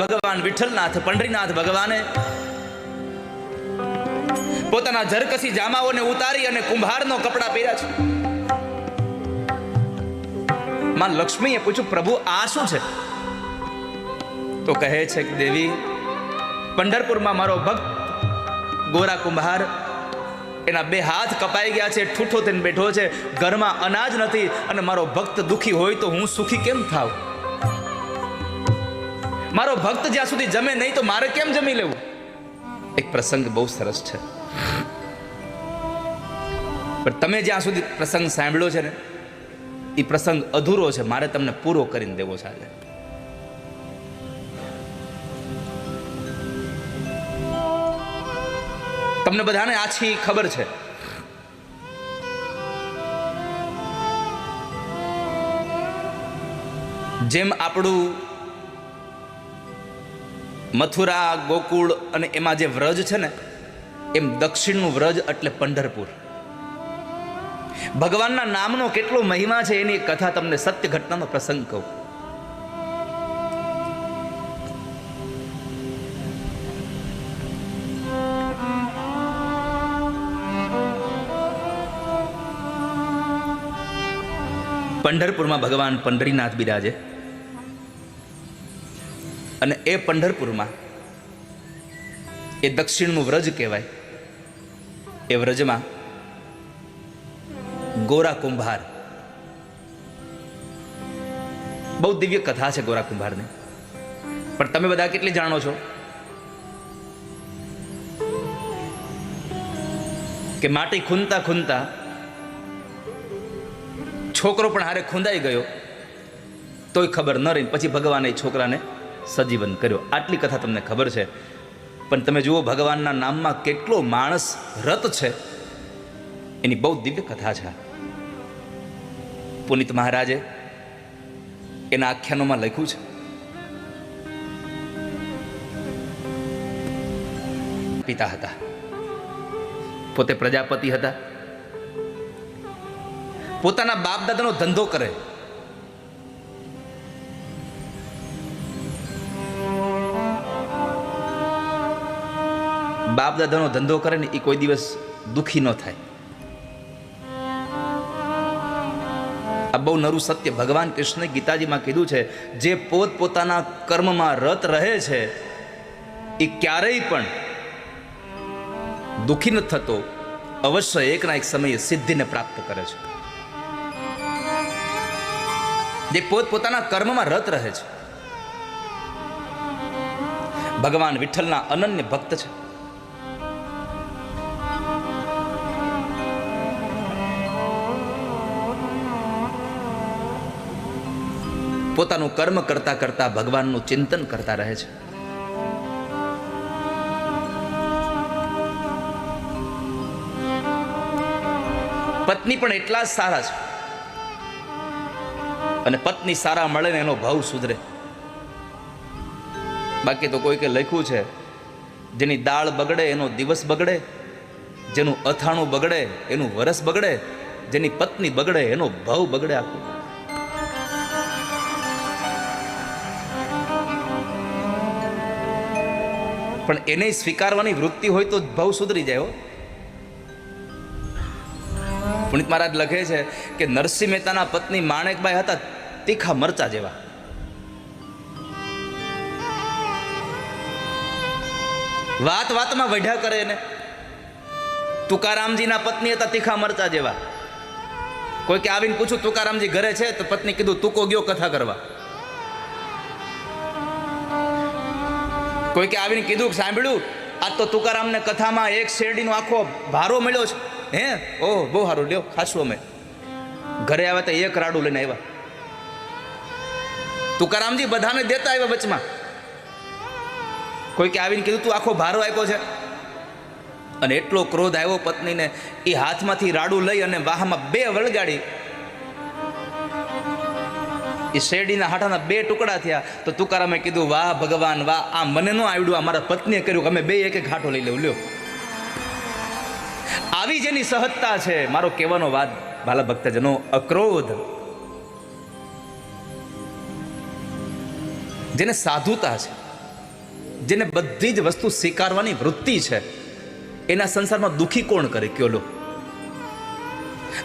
ભગવાન વિઠ્ઠલનાથ પંડરીનાથ ભગવાને પોતાના ઝરકસી જામાઓને ઉતારી અને કુંભારનો કપડા પહેર્યા છે. માં લક્ષ્મીએ પૂછ્યું, પ્રભુ આ શું છે? તો કહે છે કે દેવી, પંઢરપુરમાં મારો ભક્ત ગોરા કુંભાર, એના બે હાથ કપાઈ ગયા છે, ઠૂઠો થઈને બેઠો છે, ઘરમાં અનાજ નથી, અને મારો ભક્ત દુખી હોય તો હું સુખી કેમ થાવ? મારો ભક્ત જ્યાં સુધી જમે નહીં તો મારે કેમ જમી લેવું? એક પ્રસંગ બહુ સરસ છે, પણ તમે જ્યાં સુધી પ્રસંગ સાંભળ્યો છે ને, એ પ્રસંગ અધૂરો છે, મારે તમને પૂરો કરીને દેવો છે આજે. તમને બધાને આછી ખબર છે, જેમ આપણું મથુરા, ગોકુળ અને એમાં જે વ્રજ છે ને, એમ દક્ષિણનું વ્રજ એટલે પંઢરપુર. ભગવાનના નામનો કેટલો મહિમા છે એની કથા તમને સત્ય ઘટનાનો પ્રસંગ કહું. પંઢરપુરમાં ભગવાન પંઢરીનાથ બિરાજે, અને એ પંઢરપુરમાં એ દક્ષિણનું વ્રજ કહેવાય. એ વ્રજમાં ગોરા કુંભાર, બહુ દિવ્ય કથા છે ગોરા કુંભારની, પણ તમે બધા કેટલી જાણો છો કે માટી ખૂંદતા ખૂંદતા છોકરો પણ હારે ખૂંદાઈ ગયો તોય ખબર ન રહી, પછી ભગવાને એ છોકરાને સજીવન કર્યો. આટલી કથા તમને ખબર છે, પણ તમે જુઓ ભગવાનના નામમાં કેટલો માણસ રત છે, એની બહુ દિવ્ય કથા છે. પુનિત મહારાજે એના આખ્યાનોમાં લખ્યું છે, પિતા હતા, પોતે પ્રજાપતિ હતા, પોતાના બાપ દાદાનો ધંધો કરે, બાપ દાદાનો ધંધો કરે ને એ કોઈ દિવસ દુખી ન થાય. આ બહુ નરું સત્ય ભગવાન કૃષ્ણે ગીતાજીમાં કીધું છે. જે પોતપોતાના કર્મમાં રત રહે છે એ ક્યારેય પણ દુખી ન થતો, અવશ્ય એકના એક સમયે સિદ્ધિને પ્રાપ્ત કરે છે. જે પોતપોતાના કર્મમાં રત રહે છે, ભગવાન વિઠ્ઠલના અનન્ય ભક્ત છે. પોતાનું કર્મ કરતા કરતા ભગવાનનું ચિંતન કરતા રહે છે. પત્ની પણ એટલા જ સારા છે, અને પત્ની સારા મળે ને એનો ભાવ સુધરે. બાકી તો કોઈકે લખ્યું છે, જેની દાળ બગડે એનો દિવસ બગડે, જેનું અથાણું બગડે એનું વરસ બગડે, જેની પત્ની બગડે એનો ભાવ બગડે આખું. પણ એને સ્વીકારવાની વૃત્તિ હોય તો ભાવ સુધરી જાય. પુનિત મહારાજ લખે છે કે નરસિંહ મહેતાના પત્ની માણેકબાઈ હતા તીખા મરચા જેવા. વાત વાતમાં વઢ્યા કરે એને. તુકારામજીના પત્ની હતા તીખા મરચા જેવા. કોઈ કે આવીને પૂછું તુકારામજી ઘરે છે, તો પત્ની કીધું તુકો ગયો કથા કરવા. કોઈ કે આવીને કીધું સાંભળ્યું આજ તો તુકારામને કથામાં એક શેરડીનો આખો ભારો મળ્યો છે. હે, ઓહ બહુ સારું, લ્યો ખાશું. અમે ઘરે આવ્યા તો એક રાડું લઈને આવ્યા. તુકારામજી બધાને દેતા આવ્યા વચમાં. કોઈ કે આવીને કીધું તું આખો ભારો આપ્યો છે. અને એટલો ક્રોધ આવ્યો પત્નીને, એ હાથમાંથી રાડું લઈ અને વાહમાં બે વળગાડી. એ શેરડીના હાટાના બે ટુકડા થયા. તો તુકારામે કીધું વાહ ભગવાન વાહ, આ મને ન આવડ્યું, આ મારા પત્નીએ કર્યું, અમે બે એક એક હાટો લઈ લેવું. લ્યો, આવી જેની સહજતા છે. મારો કહેવાનો વાત ભાલા ભક્તજનો, અક્રોધ, જેને સાધુતા છે, જેને બધી જ વસ્તુ સ્વીકારવાની વૃત્તિ છે, એના સંસારમાં દુઃખી કોણ કરે કયો લો?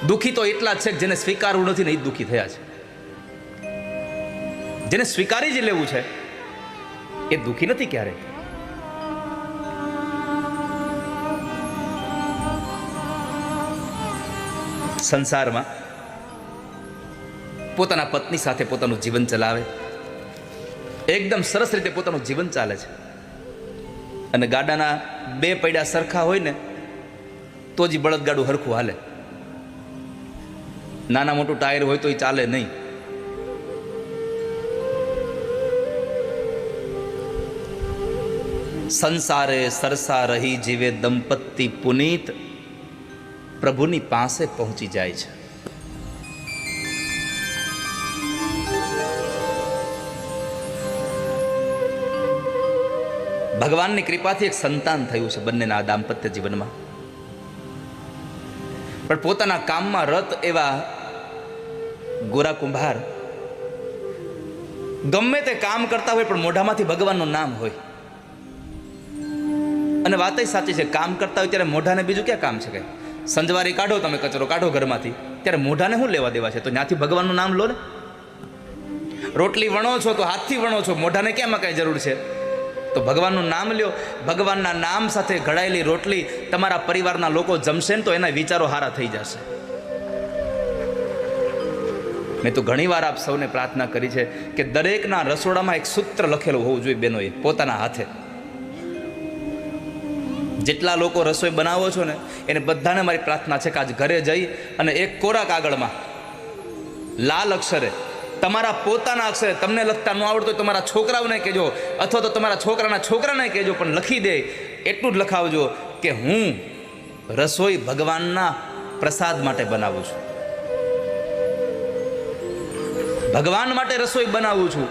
દુઃખી તો એટલા જ છે કે જેને સ્વીકારવું નથી ને એ દુઃખી થયા છે. જેને સ્વીકારી જ લેવું છે એ દુઃખી નથી ક્યારે. સંસારમાં પોતાના પત્ની સાથે પોતાનું જીવન ચલાવે, એકદમ સરસ રીતે પોતાનું જીવન ચાલે છે, અને ગાડાના બે પૈડા સરખા હોય ને તો જ બળદગાડું હરખું હાલે. નાના મોટું ટાયર હોય તો એ ચાલે નહીં. સંસારે સરસા રહી જીવે દંપતી પુનીત પ્રભુની પાસે પહોંચી જાય છે. ભગવાનની કૃપાથી એક સંતાન થયું છે બંનેના દાંપત્ય જીવનમાં. પણ પોતાના કામમાં રત એવા ગોરા કુંભાર ગમે તે કામ કરતા હોય પણ મોઢામાંથી ભગવાનનું નામ હોય. અને વાત સાચી છે, કામ કરતા હોય ત્યારે મોઢાને બીજું ક્યાં કામ છે? કે સંજવારી કાઢો, તમે કચરો કાઢો ઘરમાંથી, ત્યારે મોઢાને શું લેવા દેવા છે? તો ત્યાંથી ભગવાનનું નામ લો ને. રોટલી વણો છો તો હાથથી વણો છો, મોઢાને ક્યાંમાં કઈ જરૂર છે? તો ભગવાનનું નામ લ્યો. ભગવાનના નામ સાથે ઘડાયેલી રોટલી તમારા પરિવારના લોકો જમશે ને તો એના વિચારો હારા થઈ જશે. મેં તો ઘણીવાર આપ સૌને પ્રાર્થના કરી છે કે દરેકના રસોડામાં એક સૂત્ર લખેલું હોવું જોઈએ બહેનોએ, પોતાના હાથે. જેટલા લોકો રસોઈ બનાવો છો ને એને બધાને મારી પ્રાર્થના છે કે આજ ઘરે જઈ અને એક કોરા કાગળમાં લાલ અક્ષરે, તમારા પોતાના અક્ષરે, તમને લખતા ન આવડતું હોય તમારા છોકરાઓને કહેજો, અથવા તો તમારા છોકરાના છોકરાને કહેજો, પણ લખી દે એટલું જ લખાવજો કે હું રસોઈ ભગવાનના પ્રસાદ માટે બનાવું છું, ભગવાન માટે રસોઈ બનાવું છું.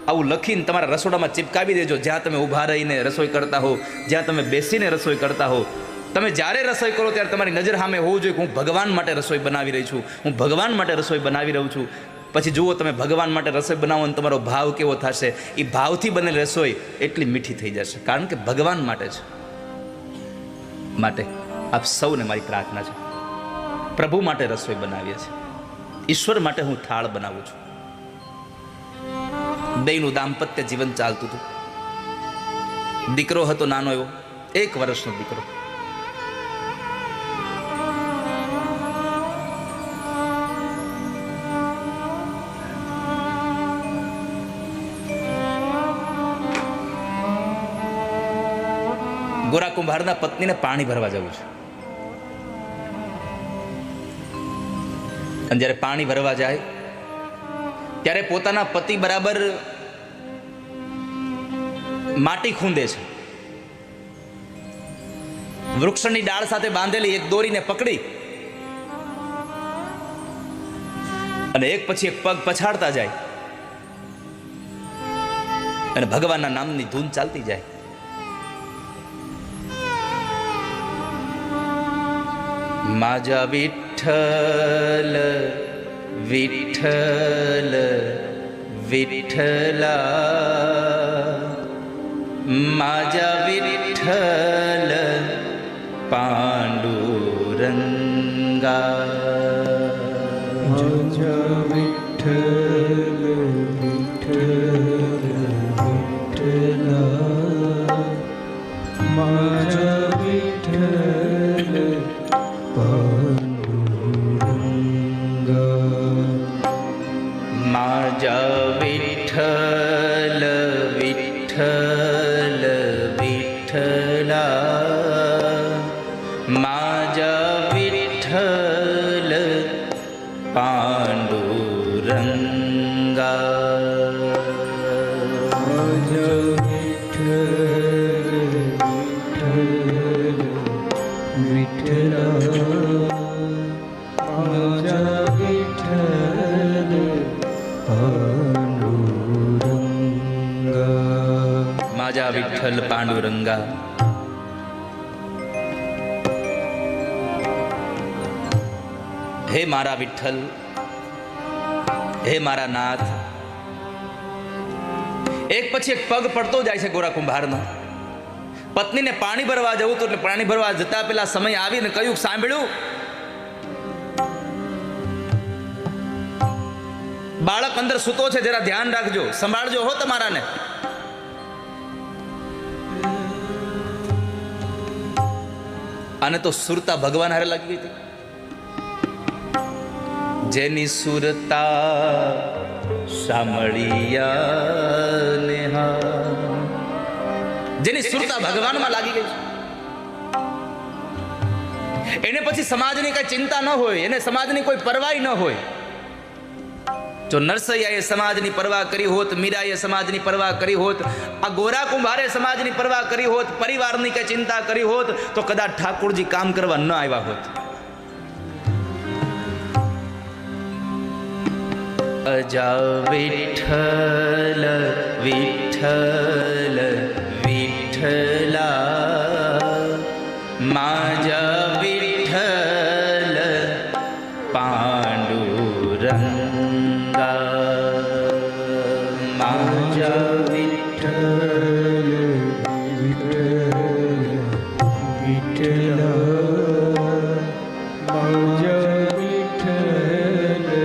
આવું લખીને તમારા રસોડામાં ચિપકાવી દેજો. જ્યાં તમે ઊભા રહીને રસોઈ કરતા હો, જ્યાં તમે બેસીને રસોઈ કરતા હો, તમે જ્યારે રસોઈ કરો ત્યારે તમારી નજર સામે હોવું જોઈએ કે હું ભગવાન માટે રસોઈ બનાવી રહી છું, હું ભગવાન માટે રસોઈ બનાવી રહું છું. પછી જુઓ તમે ભગવાન માટે રસોઈ બનાવો અને તમારો ભાવ કેવો થશે. એ ભાવથી બનેલી રસોઈ એટલી મીઠી થઈ જશે, કારણ કે ભગવાન માટે છે. માટે આપ સૌને મારી પ્રાર્થના છે, પ્રભુ માટે રસોઈ બનાવીએ છીએ, ઈશ્વર માટે હું થાળ બનાવું છું. બેયનું દાંપત્ય જીવન ચાલતું હતું. દીકરો હતો નાનો એવો, 1 વર્ષનો દીકરો. ગોરા કુંભારના પત્નીને પાણી ભરવા જવું છે. અને જ્યારે પાણી ભરવા જાય ત્યારે પોતાના પતિ બરાબર માટી ખૂંદે છે. વૃક્ષની ડાળ સાથે બાંધેલી એક દોરીને પકડી અને એક પછી એક પગ પછાડતા જાય અને ભગવાનના નામની ધૂન ચાલતી જાય. માજા વિઠ્ઠલ વિઠ્ઠલ વિઠ્ઠલા, માજા વિઠ્ઠલ પાંડુરંગા. માજા વિઠ્ઠલ વિઠ્ઠલ વિઠ્ઠલા, માજા વિઠ્ઠલ માજા વિઠ્ઠલ વિઠ્ઠલ વિઠ્ઠલા, માજા વિઠ્ઠલ પાંડુરંગા. માજા વિઠ્ઠલ વિઠ્ઠલ વિઠ્ઠલા, માજા વિઠ્ઠલ પાંડુરંગા. માજા વિઠ્ઠલ પાંડુરંગા. હે મારા વિઠ્ઠલ, હે મારા નાથ, એક પછી એક પગ પડતો જાય છે ગોરા કુંભારનો. પત્નીને પાણી ભરવા જવું તો એટલે પાણી ભરવા જતા પેલા સમય આવીને કહ્યું, સાંભળ્યું, બાળક અંદર સૂતો છે, જરા ધ્યાન રાખજો, સંભાળજો હો તમારાને. આને તો સુરતા ભગવાન હારે લાગી ગઈ હતી. જેની સુરતા સાંભળિયા નેહા, જેની સુરતા ભગવાનમાં લાગી ગઈ છે, એને પછી સમાજની કઈ ચિંતા ન હોય, એને સમાજની કોઈ પરવાહ ન હોય. જો નરસૈયાએ સમાજની પરવાહ કરી હોત, મીરાએ સમાજની પરવાહ કરી હોત, આ ગોરા કુંભારે સમાજની પરવાહ કરી હોત, પરિવારની કઈ ચિંતા કરી હોત, તો કદાચ ઠાકોરજી કામ કરવા ન આવ્યા હોત. અજા વિઠ્ઠલ વિઠ્ઠલ વિઠ્ઠલા, માજા વિઠ્ઠલ પાંડુરંગા, માજા વિઠ્ઠલ વિઠ્ઠલ વિઠ્ઠલા, માજા વિઠ્ઠલ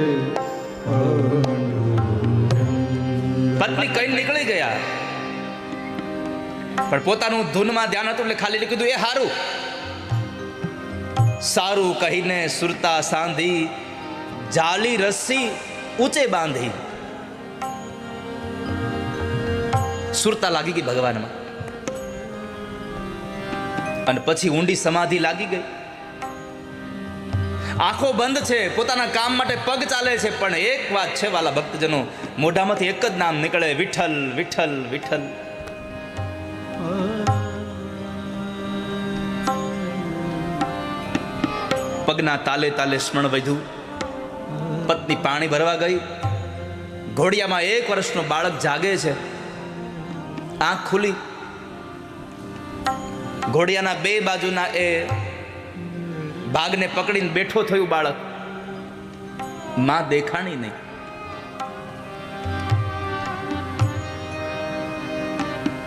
પાંડુરંગા. પત્ની કઈ નીકળી ગયા, પણ પોતાનું ધૂનમાં ધ્યાન હતું એટલે ખાલી કીધું, એ હારું સારું કહીને સુરતા સાંધી, જાલી રસ્સી ઊંચે બાંધી. સુરતા લાગી ગઈ ભગવાનમાં, અને પછી ઊંડી સમાધિ લાગી ગઈ. આંખો બંધ છે, પોતાના કામ માટે પગ ચાલે છે, પણ એક વાત છે વાલા ભક્તજનો, મોઢામાંથી એક જ નામ નીકળે, વિઠ્ઠલ વિઠ્ઠલ વિઠ્ઠલ. પગના તાલે તાલે સ્મરણ વધ્યું. પત્ની પાણી ભરવા ગઈ. ઘોડિયામાં 1 વર્ષનો બાળક જાગે છે. આંખ ખુલી. ઘોડિયાના 2 બાજુના એ ભાગને પકડીને બેઠો થયું બાળક. માં દેખાણી નહીં.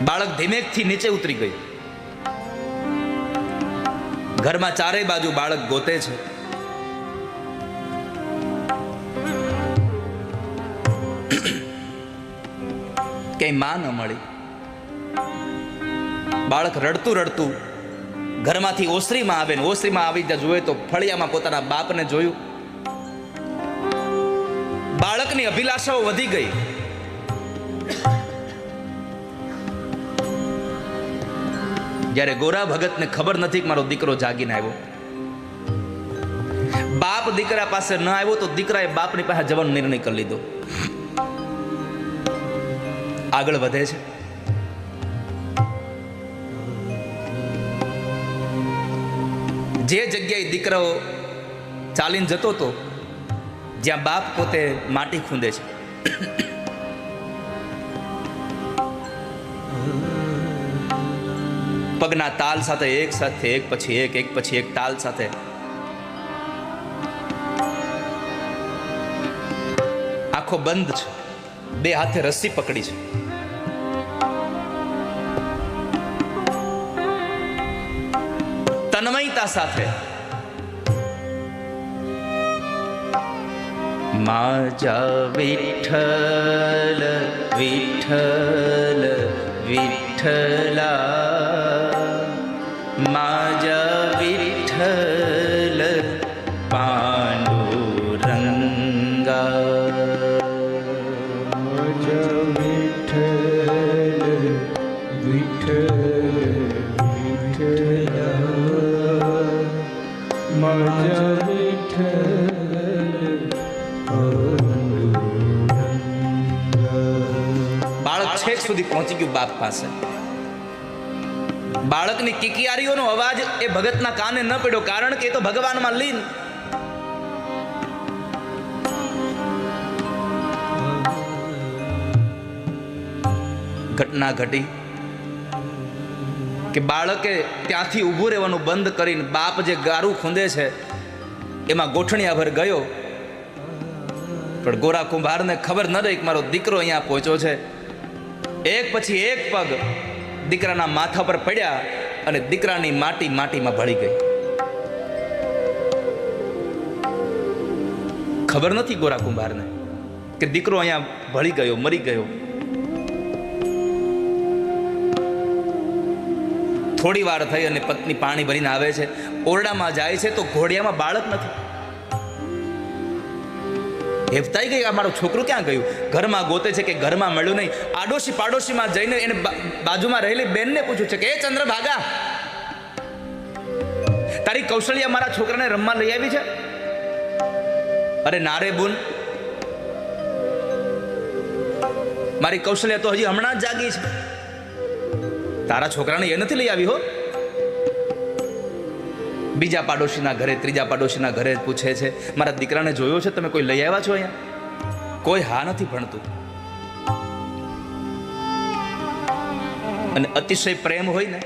બાળક ધીમેકથી નીચે ઉતરી ગયું. ઘરમાં ચારેય બાજુ બાળક ગોતે છે. ક્યાંય માં ન મળી. બાળક રડતું રડતું ઘરમાંથી ઓસરીમાં આવે ને ઓસરીમાં આવી ત્યાં જોયે તો ફળિયામાં પોતાના બાપને જોયું. બાળકની અભિલાષાઓ વધી ગઈ. જ્યારે ગોરા ભગતને ખબર નથી કે મારો દીકરો જાગીને આવ્યો. બાપ દીકરા પાસે ન આવ્યો તો દીકરાએ બાપની પાસે જવાનો નિર્ણય કરી લીધો. આગળ વધે છે. જે જગ્યાએ દીકરાઓ ચાલીને જતો હતો, જ્યાં બાપ પોતે માટી ખૂંદે છે, પગના તાલ સાથે એક સાથે એક પછી એક તાલ સાથે આંખો બંધ છે, 2 હાથે રસ્સી પકડી છે. તન્મયતા સાથે માજા વિઠ્ઠલ વિઠ્ઠલ વિઠ્ઠલા, માજા વિઠ્ઠલ પાંડુરંગા, માજા વિઠ્ઠલ વિઠ્ઠલ વિઠ્ઠલા, માજા વિઠ્ઠલ પાંડુરંગા. બાળક છેક સુધી પહોંચી ગયું બાપ પાસે. બાળકની કિકિયારીઓનો અવાજ એ ભગતના કાને ન પડ્યો, કારણ કે એ તો ભગવાનમાં લીન. ઘટના ઘટી કે બાળકે ત્યાંથી ઊભું રહેવાનું બંધ કરીને બાપ જે ગારું ખૂંદે છે એમાં ગોઠણિયાભર ગયો. પણ ગોરા કુંભારને ખબર ન રહી કે મારો દીકરો અહીંયા પહોંચ્યો છે. એક પછી એક પગ દીકરાના માથા પર પડ્યા અને દીકરાની માટી માટીમાં ભળી ગઈ. ખબર નથી ગોરા કુંભારને કે દીકરો અહીંયા ભળી ગયો, મરી ગયો. થોડી વાર થઈ અને પત્ની પાણી ભરીને આવે છે. ઓરડામાં જાય છે તો ઘોડિયામાં બાળક નથી. હેફતાઈ ગઈ, આ મારું છોકરું ક્યાં ગયું? ઘરમાં ગોતે છે કે ઘરમાં મળ્યું નહીં. આડોશી પાડોશીમાં જઈને એને બાજુમાં રહેલી બેનને પૂછ્યું છે કે એ ચંદ્રભાગા, તારી કૌશલ્યા મારા છોકરાને રમવા લઈ આવી છે? અરે ના રે બુન, મારી કૌશલ્યા તો હજી હમણાં જ જાગી છે. તારા છોકરાને એ નથી લઈ આવી હો. બીજા પાડોશીના ઘરે, ત્રીજા પાડોશીના ઘરે પૂછે છે, મારા દીકરાને જોયો છે, તમે કોઈ લઈ આવ્યા છો અહીંયા? કોઈ હા નથી ભણતું. અને અતિશય પ્રેમ હોય ને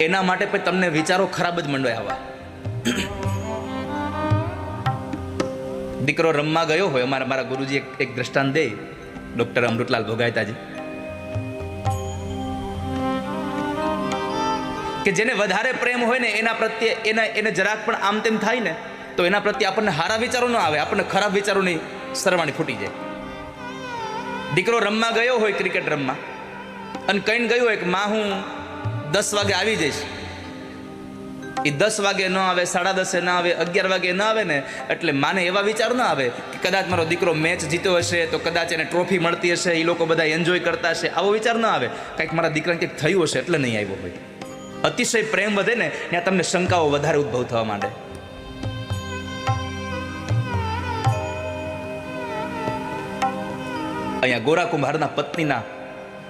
એના માટે પણ તમને વિચારો ખરાબ જ મંડવાય આવા. દીકરો રમવા ગયો હોય, મારા ગુરુજી એક દ્રષ્ટાંત દે, ડોક્ટર અમૃતલાલ ભોગાયતાજી, કે જેને વધારે પ્રેમ હોય ને એના પ્રત્યે એને જરાક પણ આમ તેમ થાય ને તો એના પ્રત્યે આપણને સારા વિચારો ન આવે, આપણને ખરાબ વિચારોની સરવાણી ફૂટી જાય. દીકરો રમવા ગયો હોય, ક્રિકેટ રમવા, અને કહીને ગયો હોય કે માં હું 10 વાગે આવી જઈશ. એ 10 વાગે ન આવે, 10:30 ન આવે, 11 વાગે ન આવે ને એટલે માને એવા વિચાર ન આવે કે કદાચ મારો દીકરો મેચ જીત્યો હશે તો કદાચ એને ટ્રોફી મળતી હશે, એ લોકો બધા એન્જોય કરતા હશે, આવો વિચાર ન આવે. કંઈક મારા દીકરાને કંઈક થયું હશે એટલે નહીં આવ્યો હોય. અતિશય પ્રેમ વધે ને ત્યાં તમને શંકાઓ વધારે ઉદ્ભવ થવા માંડે. અહીંયા ગોરા કુંભારના પત્નીના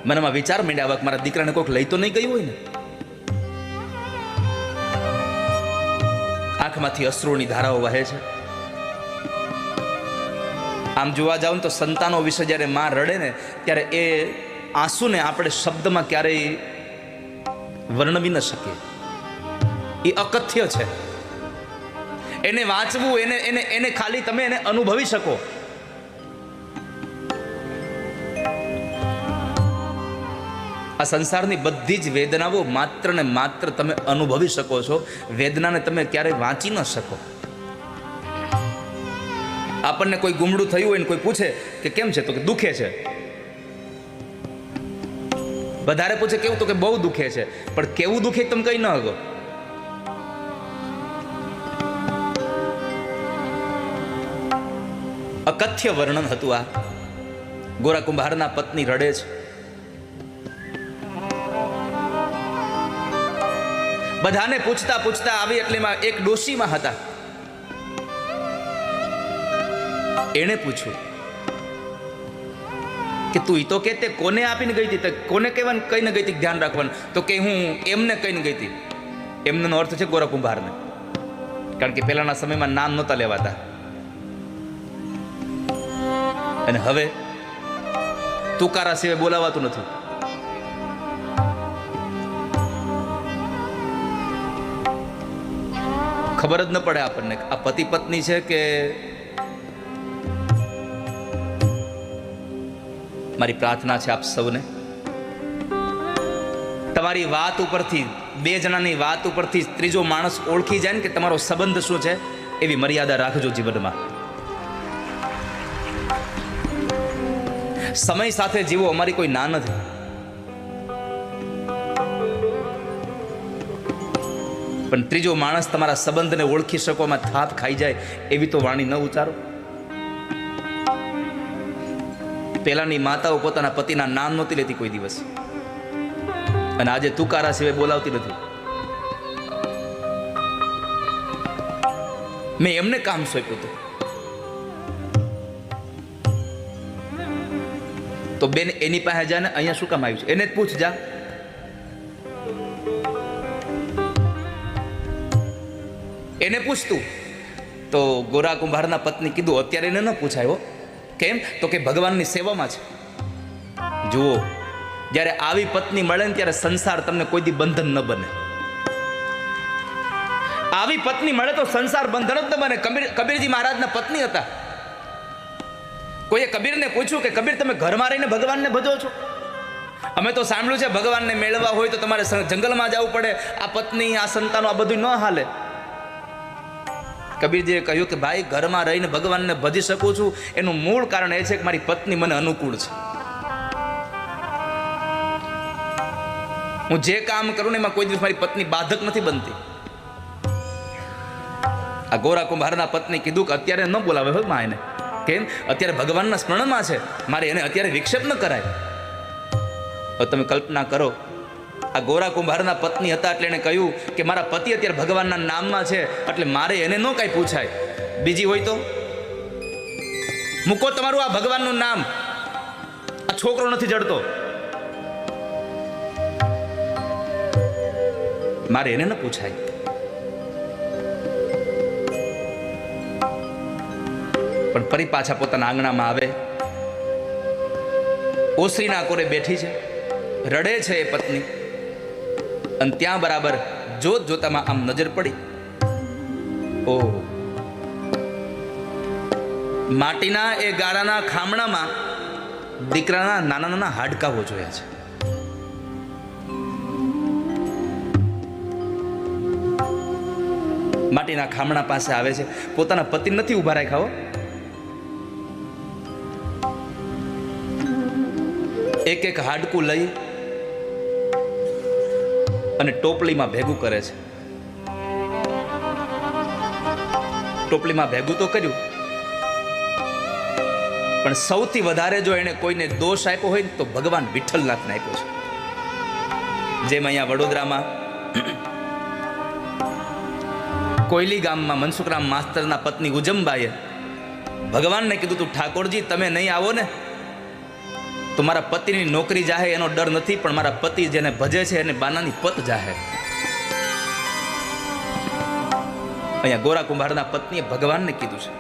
મનમાં વિચાર માંડ્યા, મારા દીકરાને કોઈક લઈ તો નહીં ગયું હોય ને. આંખમાંથી અશ્રુની ધારાઓ વહે છે. આમ જોવા જાવ તો સંતાનો વિશે જ્યારે માં રડે ને ત્યારે એ આંસુને આપણે શબ્દમાં ક્યારેય વર્ણવી ન શકીએ. એ અકથ્ય છે. એને વાંચવું, એને ખાલી તમે એને અનુભવી શકો. આ સંસારની બધી જ વેદનાઓ માત્ર ને માત્ર તમે અનુભવી શકો છો. વેદનાને તમે ક્યારેય વાંચી ન શકો. આપણને કોઈ ગુમડું થયું હોય ને કોઈ પૂછે કે કેમ છે તો કે દુખે છે. વધારે પૂછે કેવું તો કે બહુ દુખે છે. પણ કેવું દુખે તમે કઈ ન હગો. અકથ્ય વર્ણન હતું આ. ગોરા કુંભારના પત્ની રડે છે. બધાને પૂછતા પૂછતા આવી એટલેમાં એક ડોશીમાં હતા. એણે પૂછ્યું કે તું ઈ તો કે તે કોને આપીને ગઈ હતી, કોને કહેવાનું કહીને ગઈ હતી ધ્યાન રાખવાનું? તો કે હું એમને કહીને ગઈ હતી. એમનો અર્થ છે ગોરા કુંભારને, કારણ કે પહેલાના સમયમાં નામ નહોતા લેવાતા. અને હવે તુકારા સિવાય બોલાવાતું નથી. ખબર જ ન પડે આપણને આ પતિ પત્ની છે કે. મારી પ્રાર્થના છે આપ સૌને, તમારી વાત ઉપરથી, બે જણાની વાત ઉપરથી ત્રીજો માણસ ઓળખી જાય ને કે તમારો સંબંધ શું છે, એવી મર્યાદા રાખજો જીવનમાં. સમય સાથે જીવો, અમારી કોઈ ના નથી. પણ ત્રીજો માણસ તમારા સંબંધને ઓળખી શકોમાં થાપ ખાઈ જાય એવી તો વાણી ન ઉચ્ચારો. પહેલાની માતાઓ પોતાના પતિના નામ નહોતી લેતી કોઈ દિવસ, અને આજે તુકારા સિવાય બોલાવતી નથી. મેં એમને કામ સોંપ્યું હતું તો બેન એની પાસે જા ને, અહીંયા શું કામ આવ્યું છે એને જ પૂછ જા. એને પૂછતું. તો ગોરા કુંભારના પત્ની કીધું અત્યારે એને ન પૂછાયો. કેમ? તો કે ભગવાનની સેવામાં છે. જુઓ, જ્યારે આવી પત્ની મળે ને ત્યારે સંસાર તમને કોઈ દી બંધન ન બને. આવી પત્ની મળે તો સંસાર બંધન જ ન બને. કબીરજી મહારાજના પત્ની હતા. કોઈએ કબીરને પૂછ્યું કે કબીર તમે ઘરમાં રહીને ભગવાનને ભજો છો? અમે તો સાંભળ્યું છે ભગવાનને મેળવવા હોય તો તમારે જંગલમાં જવું પડે, આ પત્ની આ સંતાનો આ બધું ન હાલે. કબીરજીએ કહ્યું કે ભાઈ ઘરમાં રહીને ભગવાનને ભજી શકું છું એનું મૂળ કારણ એ છે કે મારી પત્ની મને અનુકૂળ છે. હું જે કામ કરું ને એમાં કોઈ દિવસ મારી પત્ની બાધક નથી બનતી. આ ગોરા કુંભારના પત્ની કીધું કે અત્યારે ન બોલાવે હોય માં એને. કેમ? અત્યારે ભગવાનના સ્મરણમાં છે, મારે એને અત્યારે વિક્ષેપ ન કરાય. હવે તમે કલ્પના કરો, આ ગોરા કુંભારના પત્ની હતા એટલે એને કહ્યું કે મારા પતિ અત્યારે ભગવાનના નામમાં છે એટલે મારે એને ન કાંઈ પૂછાય. બીજી હોય તો મૂકો તમારું આ ભગવાનનું નામ, આ છોકરો નથી જડતો, મારે એને ન પૂછાય. પણ ફરી પાછા પોતાના આંગણામાં આવે, ઓસરીના કોરે બેઠી છે, રડે છે એ પત્ની. અને ત્યાં બરાબર જોત જોતામાં આમ નજર પડી, ઓ માટીના એ ગારાના ખામણામાં દીકરાના નાના નાના હાડકાઓ જોયા છે. માટીના ખામણા પાસે આવે છે, પોતાના પતિ નથી ઉભા રાખ્યા. એક એક હાડકું લઈ અને ટોપલીમાં ભેગું કરે છે. ટોપલીમાં ભેગું તો કર્યું, પણ સૌથી વધારે જો એને કોઈને દોષ આપ્યો હોય તો ભગવાન વિઠ્ઠલનાથને આપ્યો છે. જેમ અહીંયા વડોદરામાં કોયલી ગામમાં મનસુખરામ માસ્તરના પત્ની ઉજમબાઈએ ભગવાનને કીધું તું ઠાકોરજી તમે નહીં આવો ને તો મારા પતિની નોકરી જાહે એનો ડર નથી, પણ મારા પતિ જેને ભજે છે એને બાનાની પત જાહે. અહીંયા ગોરા કુંભારના પત્નીએ ભગવાનને કીધું છે.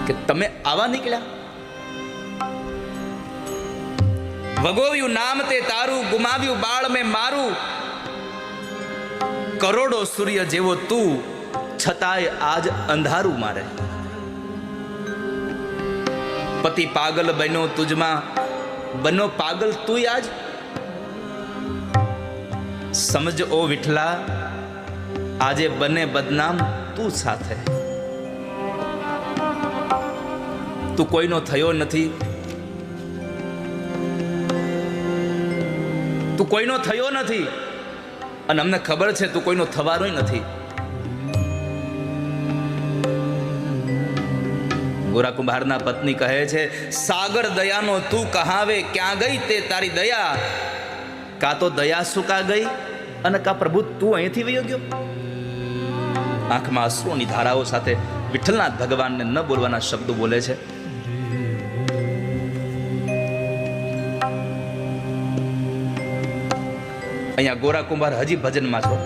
કે તમે આવા નીકળ્યા, વગોવ્યું નામ તે તારું, ગુમાવ્યું બાળ મેં મારું, કરોડો સૂર્ય જેવો તું, છતાંય આજ અંધારું મારે. પતિ પાગલ બન્યો તુજમાં, બનો પાગલ તું આજ. સમજ ઓ વિઠલા આજે બને બદનામ તું સાથે. તું કોઈનો થયો નથી, તું કોઈનો થયો નથી, અને અમને ખબર છે તું કોઈનો થવાનોય નથી. ગોરા કુંભારના પત્ની કહે છે, સાગર દયાનો તું કહાવે, ક્યાં ગઈ તે તારી દયા. કા તો દયા સુકા ગઈ અને કા પ્રભુ તું અહીંથી વયો ગયો. આંખમાં અશ્રુની ધારાઓ સાથે વિઠ્ઠલનાથ ભગવાનને ન બોલવાના શબ્દો બોલે છે. અહીંયા ગોરા કુંભાર હજી ભજનમાં છો.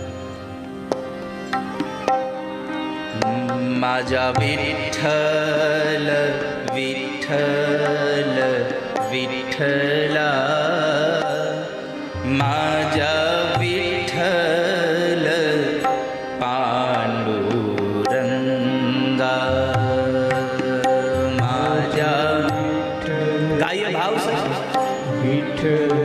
માજા વિઠ્ઠલ વિઠ્ઠલ વિઠ્ઠલા, માજા વિઠ્ઠલ પાંડુરંગા. માજા ગાય ભાવ છે વિઠ્ઠલ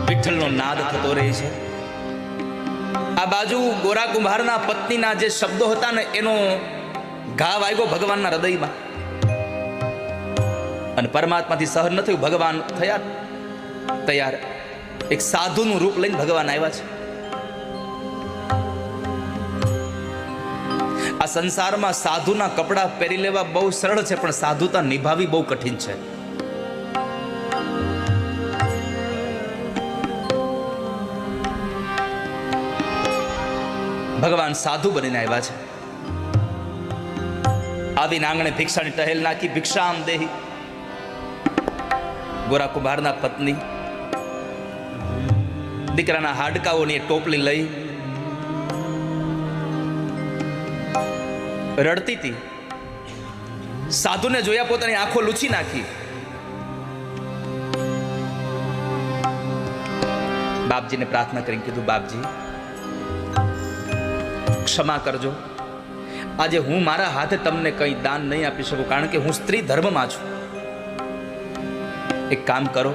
વિઠ્ઠલનો નાદ થતો રહે છે. આ બાજુ ગોરા કુંભારના પત્નીના જે શબ્દો હતા ને એનો ઘા વાગ્યો ભગવાનના હૃદયમાં, અને પરમાત્માથી સહન ન થયું. ભગવાન થયા તૈયાર, એક સાધુનું રૂપ લઈને ભગવાન આવ્યા છે. આ સંસારમાં સાધુના કપડા પહેરી લેવા બહુ સરળ છે, પણ સાધુતા નિભાવી બહુ કઠિન છે. ભગવાન સાધુ બનીને આવ્યા છે. આવીને આંગણે ભિક્ષાની ટહેલ નાખી, ભિક્ષામ દેહી. ગોરા કુંભારના પત્ની દીકરાના હાડકાઓની ટોપલી લઈ રડતી હતી. સાધુને જોયા પોતાની આંખો લૂછી નાખી. બાપજીને પ્રાર્થના કરીને કીધું, બાપજી ક્ષમા કરજો, આજે હું મારા હાથે તમને કંઈ દાન નહીં આપી શકું, કારણ કે હું સ્ત્રી ધર્મમાં છું. એક કામ કરો,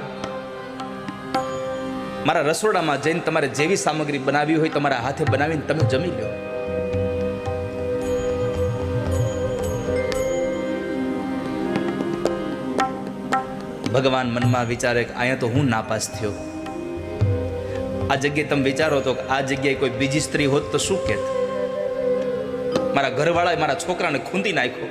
મારા રસોડામાં જઈને તમારે જેવી સામગ્રી બનાવી હોય તમારા હાથે બનાવીને તમે જમી લો. ભગવાન મનમાં વિચારે કે અહીંયા તો હું નાપાસ થયો. આ જગ્યાએ તમે વિચારો તો આ જગ્યાએ કોઈ બીજી સ્ત્રી હોત તો શું કહેત? મારા ઘરવાળાએ મારા છોકરાને ખૂંદી નાખ્યો.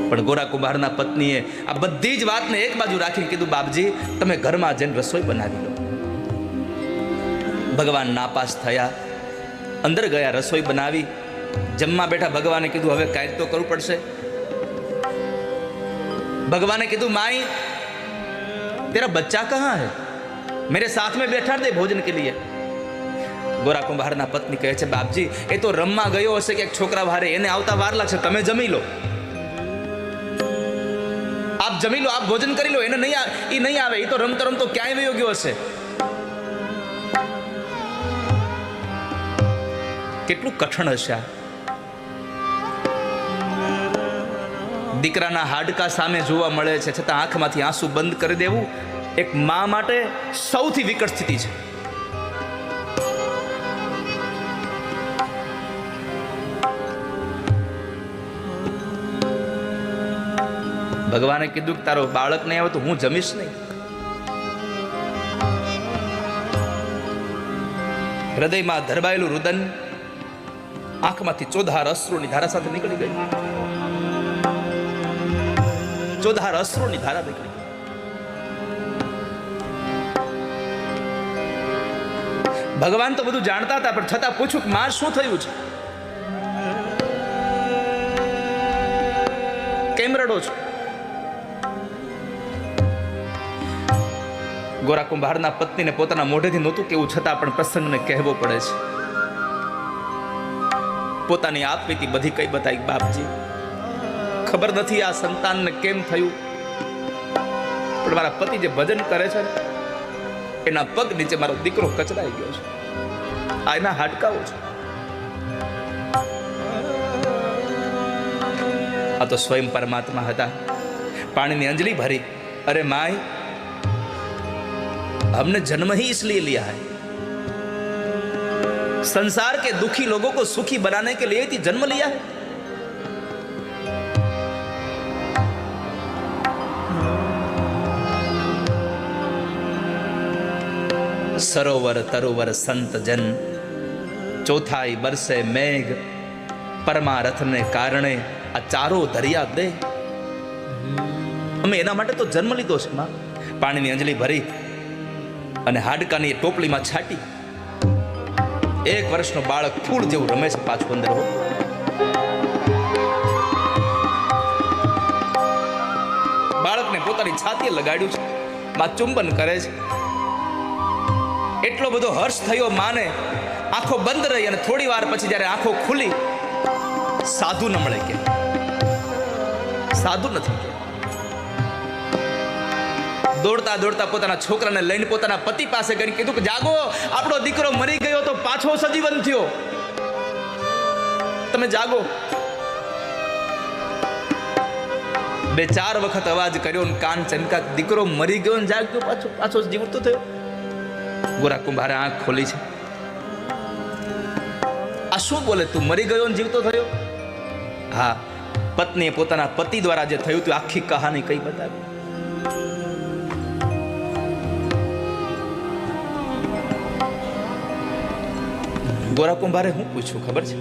પણ ગોરા કુંભારના પત્નીએ આ બધી જ વાતને એક બાજુ રાખીને કીધું, બાપજી તમે ઘરમાં જઈને રસોઈ બનાવી લો. ભગવાન નાપાસ થયા, અંદર ગયા, રસોઈ બનાવી, જમવા બેઠા. ભગવાને કીધું હવે કાંઈક તો કરવું પડશે. भगवान ने कहा, माई तेरा बच्चा कहाँ है, मेरे साथ में बैठा दे भोजन के लिए. गोरा कुंभार ना पत्नी कहे छे, बापजी ए तो रमवा गयो हशे के एक छोकरा वारे, एने आवता वार लागशे, तमे जमी लो, आप जमी लो, आप भोजन करी लो, एने नहीं आवे, ए तो रमतो रमतो क्यांय वयो गयो हशे. કેટલું કઠણ હશે આ. દીકરાના હાડકા સામે જોવા મળે છે, છતાં આંખમાંથી આંસુ બંધ કરી દેવું એક મા માટે સૌથી વિકટ સ્થિતિ છે. ભગવાને કીધું કે તારો બાળક નહીં આવે તો હું જમીશ નહીં. હૃદયમાં ધરબાયેલું રુદન આંખમાંથી ચોધાર અશ્રુની ધારા સાથે નીકળી ગઈ. ચોધાર અશ્રુની ધારા નીકળી. ભગવાન તો બધું જાણતા હતા, પણ છતાં પૂછું કે માં શું થયું છે, કેમ રડો છો? ગોરા કુંભારના પત્નીને પોતાના મોઢેથી નહોતું કેવું, છતાં પણ પ્રસંગને કહેવો પડે છે. પોતાની આપવીતી બધી કઈ બતાવી. બાપજી ખબર નથી આ સંતાનને કેમ થયું, પણ મારા પતિ જે ભજન કરે છે એના પગ નીચે મારો દીકરો કચરાઈ ગયો છે, આ એના હાડકાઓ છે. આ તો સ્વયં પરમાત્મા હતા. પાણીની અંજલિ ભરી, અરે माई हमने जन्म ही इसलिए लिया है, संसार के दुखी लोगों को सुखी बनाने के लिए ही जन्म लिया है. सरोवर तरोवर संत जन, चौथाई बरसे मेघ, परमारथ ने कारणे आ चारो दरिया दे. અમે એના માટે તો જન્મ લીધો છે માં. પાણીની અંજલિ ભરી અને હાડકાની ટોપલીમાં છાટી. 1 વર્ષનો બાળક ફૂલ જેવું રમે છે પાછું અંદર. બાળકને પોતાની છાતીએ લગાડ્યું છે, માં ચુંબન કરે છે. એટલો બધો હર્ષ થયો માને. આંખો બંધ રહી અને થોડી વાર પછી જ્યારે આંખો ખુલી, સાધુ ન મળે. કે સાધુ નથી. દોડતા દોડતા પોતાના છોકરાને લઈને પોતાના પતિ પાસે ગઈને કીધું કે જાગો, આપણો દીકરો મરી ગયો તો પાછો સજીવન થયો, તમે જાગો. 2-4 વખત અવાજ કર્યો ને કાન ચમકા, દીકરો મરી ગયો ને જાગ્યો, પાછો જીવતો થયો. ગોરા કુંભારે આંખ ખોલી છે. આ શું બોલે, તું મરી ગયો ને જીવતો થયો? હા, પત્નીએ પોતાના પતિ દ્વારા જે થયું તું આખી કહાની કઈ બતાવી. ગોરા કુંભારે હું પૂછ્યું ખબર છે?